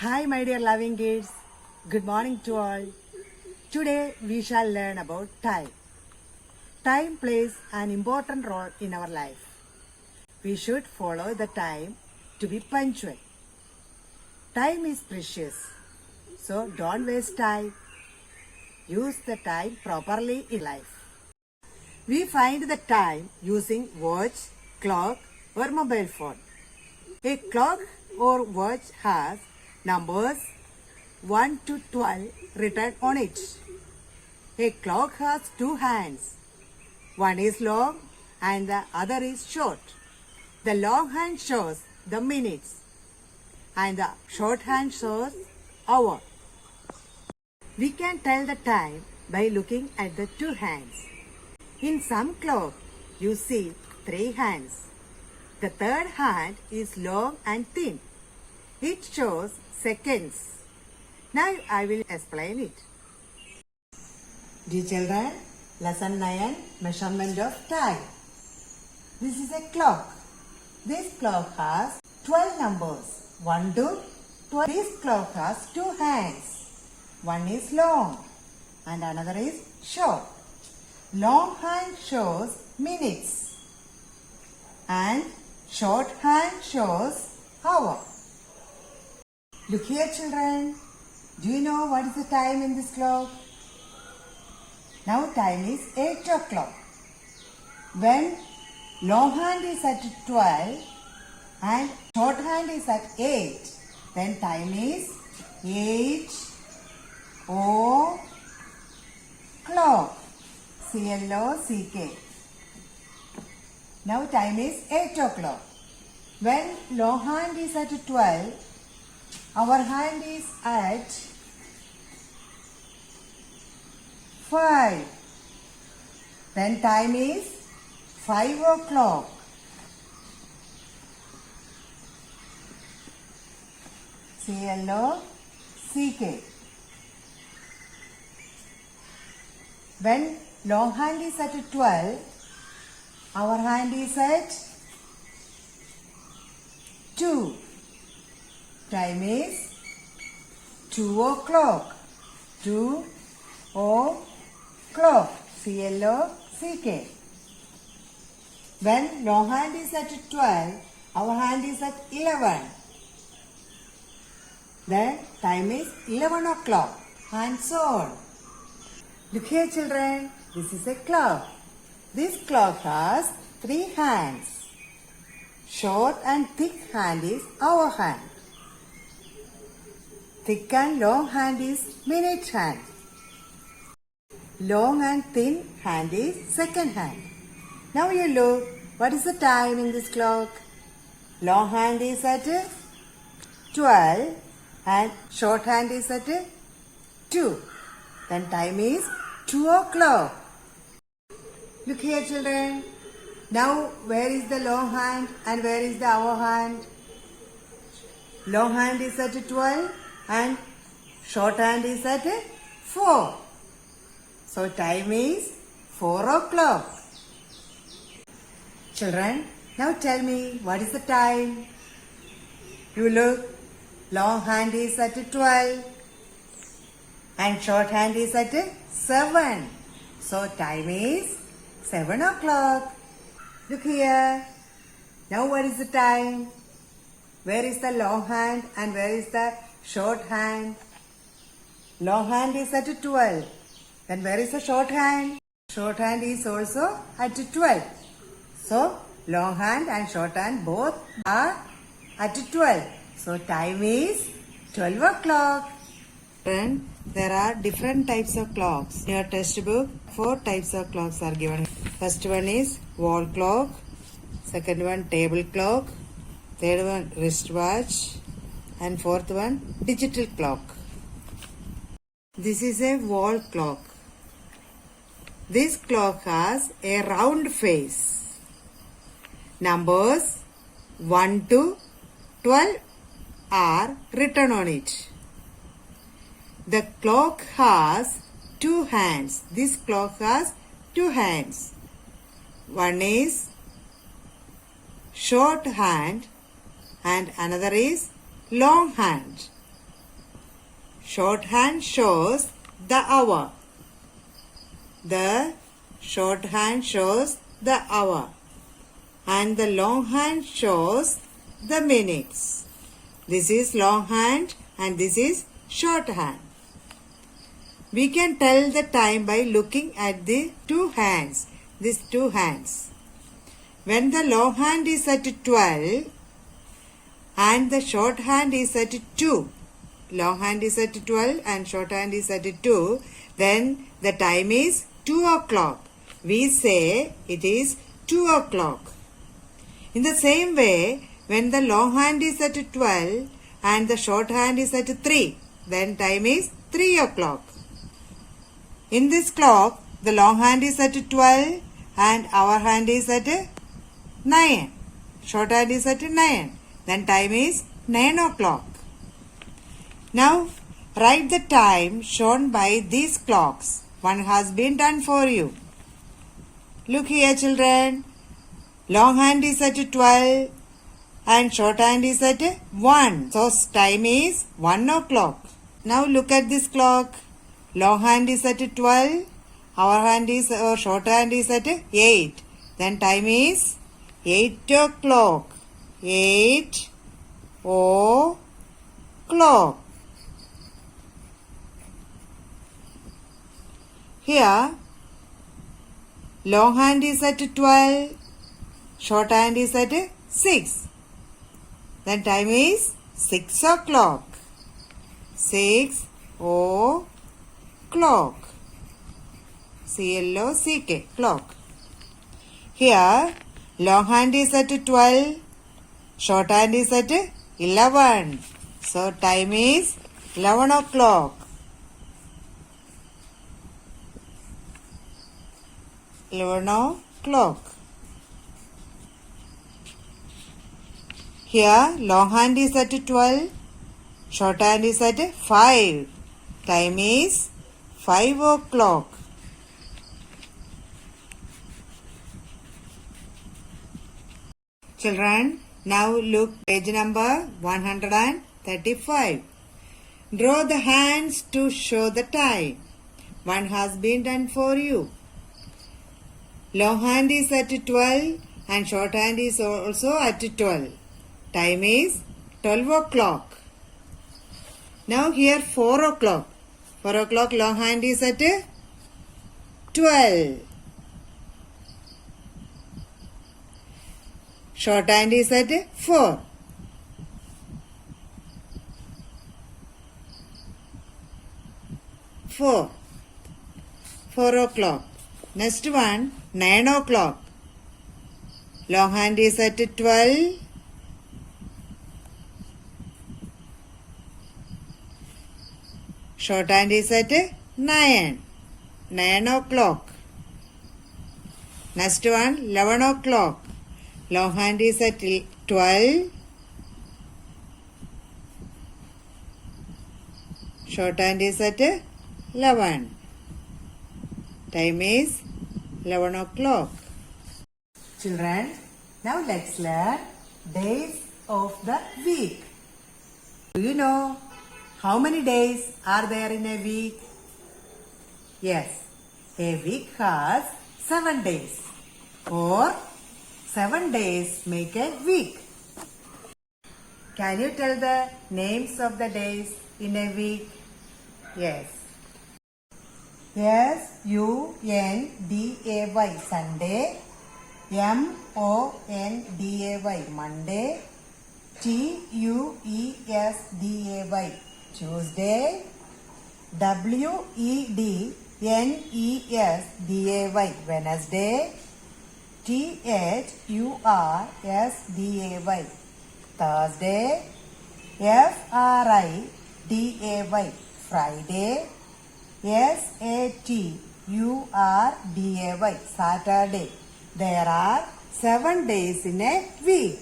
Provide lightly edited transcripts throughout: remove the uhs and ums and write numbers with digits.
Hi, my dear loving kids. Good morning to all. Today we shall learn about time. Time plays an important role in our life. We should follow the time to be punctual. Time is precious, so don't waste time. Use the time properly in life. We find the time using watch, clock, or mobile phone. A clock or watch has numbers 1 to 12 written on it. A clock has two hands. One is long and the other is short. The long hand shows the minutes and the short hand shows hour. We can tell the time by looking at the two hands. In some clock, you see three hands. The third hand is long and thin. It shows seconds. Now I will explain it. Dear children, lesson 9, measurement of time. This is a clock. This clock has 12 numbers. 1 to 12. This clock has two hands. One is long and another is short. Long hand shows minutes and short hand shows hour. Look here, children. Do you know what is the time in this clock? Now time is 8 o'clock. When long hand is at 12 and short hand is at 8, then time is 8 o'clock. C-L-O-C-K. Now time is 8 o'clock. When long hand is at 12, our hand is at 5. Then time is 5 o'clock. C-L-O-C-K. When long hand is at 12, our hand is at 2. Time is 2 o'clock. 2 o'clock. C-L-O-C-K. When long hand is at 12, our hand is at 11. Then time is 11 o'clock and so on. Look here, children. This is a clock. This clock has three hands. Short and thick hand is hour hand. Thick and long hand is minute hand. Long and thin hand is second hand. Now you look, what is the time in this clock? Long hand is at 12 and short hand is at 2. Then time is 2 o'clock. Look here, children. Now where is the long hand and where is the hour hand? Long hand is at 12 and short hand is at 4. So time is 4 o'clock. Children, now tell me, what is the time? You look, long hand is at 12 and short hand is at 7. So time is 7 o'clock. Look here. Now what is the time? Where is the long hand and where is the short hand? Long hand is at 12. Then where is the short hand? Short hand is also at 12. So long hand and short hand both are at 12. So time is 12 o'clock. Then there are different types of clocks. In your textbook, 4 types of clocks are given. First one is wall clock. Second one table clock. Third one wristwatch. And fourth one digital clock. This is a wall clock. This clock has a round face. Numbers 1 to 12 are written on it. The clock has two hands. This clock has two hands. One is short hand and another is long hand. shorthand shows the hour. The shorthand shows the hour. And the longhand shows the minutes. This is longhand and this is shorthand. We can tell the time by looking at the two hands. These two hands. When the longhand is at 12 and the shorthand is at 2, longhand is at 12 and shorthand is at 2, then the time is 2 o'clock. We say it is 2 o'clock. In the same way, when the longhand is at 12 and the shorthand is at 3, then time is 3 o'clock. In this clock, the longhand is at 12 and our hand is at 9. Shorthand is at 9. Then time is 9 o'clock. Now, write the time shown by these clocks. One has been done for you. Look here, children. Longhand is at 12 and shorthand is at 1. So, time is 1 o'clock. Now, look at this clock. Longhand is at 12. Shorthand is at 8. Then time is 8 o'clock. 8 o'clock. Here, longhand is at 12. Shorthand is at 6. Then time is 6 o'clock. 6 o'clock. C-L-O-C-K, clock. Here, longhand is at 12. Shorthand is at 11. So, time is 11 o'clock. 11 o'clock. Here, longhand is at 12. Shorthand is at 5. Time is 5 o'clock. Children, now look page number 135. Draw the hands to show the time. One has been done for you. Longhand is at 12 and shorthand is also at 12. Time is 12 o'clock. Now here 4 o'clock. 4 o'clock longhand is at 12. Shorthand is at 4. 4 o'clock. Next one, 9 o'clock. Longhand is at 12. Shorthand is at 9. 9 o'clock. Next one, 11 o'clock. Longhand is at 12. Shorthand is at 11. Time is 11 o'clock. Children, now let's learn days of the week. Do you know how many days are there in a week? Yes, a week has 7 days, or 7 days make a week. Can you tell the names of the days in a week? Yes. S-U-N-D-A-Y, Sunday. M-O-N-D-A-Y, Monday. Tuesday, Tuesday. Wednesday, Wednesday. Thursday, Thursday. Friday, Friday. Saturday, Saturday. There are 7 days in a week.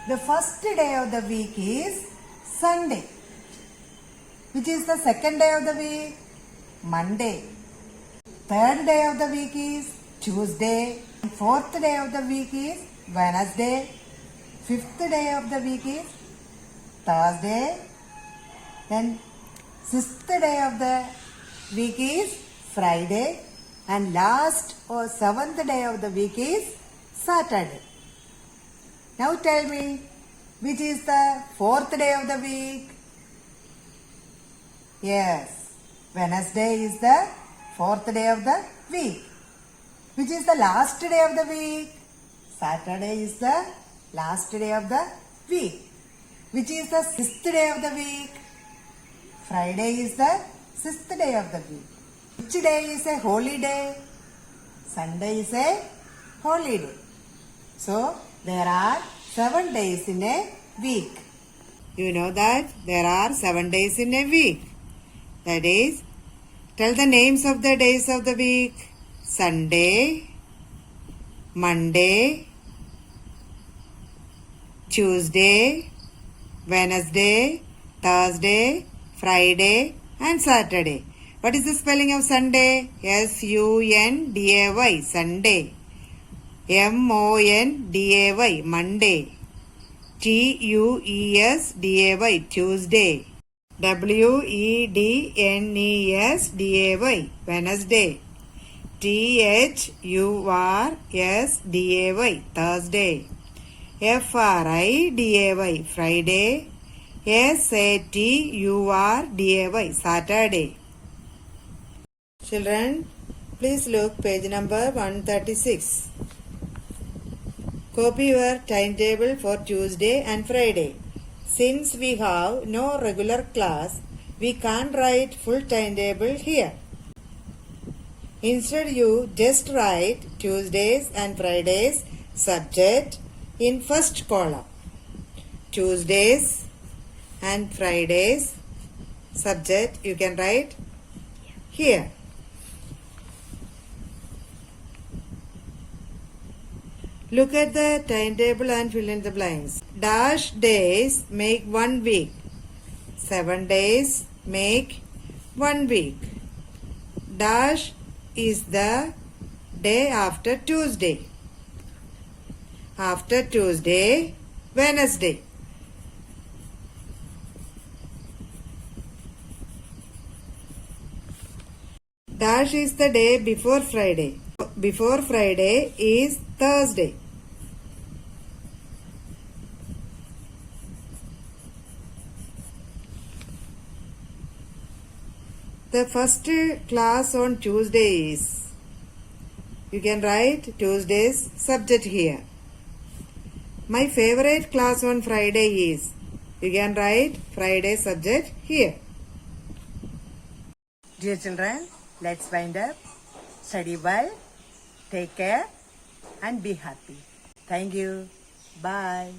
The first day of the week is Sunday. Which is the second day of the week? Monday. Third day of the week is Tuesday. Fourth day of the week is Wednesday. Fifth day of the week is Thursday. Then Sixth day of the week is Friday and last or seventh day of the week is Saturday. Now tell me, which is the fourth day of the week? Yes, Wednesday is the fourth day of the week. Which is the last day of the week? Saturday is the last day of the week. Which is the sixth day of the week? Friday is the sixth day of the week. Which day is a holy day? Sunday is a holy day. So, there are 7 days in a week. You know that there are 7 days in a week. That is, tell the names of the days of the week. Sunday, Monday, Tuesday, Wednesday, Thursday, Friday and Saturday. What is the spelling of Sunday? S-U-N-D-A-Y, Sunday. M-O-N-D-A-Y, Monday. T-U-E-S-D-A-Y, Tuesday. W-E-D-N-E-S-D-A-Y, Wednesday. T-H-U-R-S-D-A-Y, Thursday. F-R-I-D-A-Y, Friday. S-A-T-U-R-D-A-Y, Saturday. Children, please look page number 136. Copy your timetable for Tuesday and Friday. Since we have no regular class, we can't write full timetable here. Instead, you just write Tuesdays and Fridays subject in first column. Tuesdays and Fridays subject you can write here. Look at the timetable and fill in the blanks. Dash days make 1 week. 7 days make 1 week. Dash is the day after Tuesday. After Tuesday, Wednesday. Dash is the day before Friday. Before Friday is Thursday. The first class on Tuesday is, you can write Tuesday's subject here. My favorite class on Friday is, you can write Friday subject here. Dear children, let's wind up. Study well, take care and be happy. Thank you. Bye.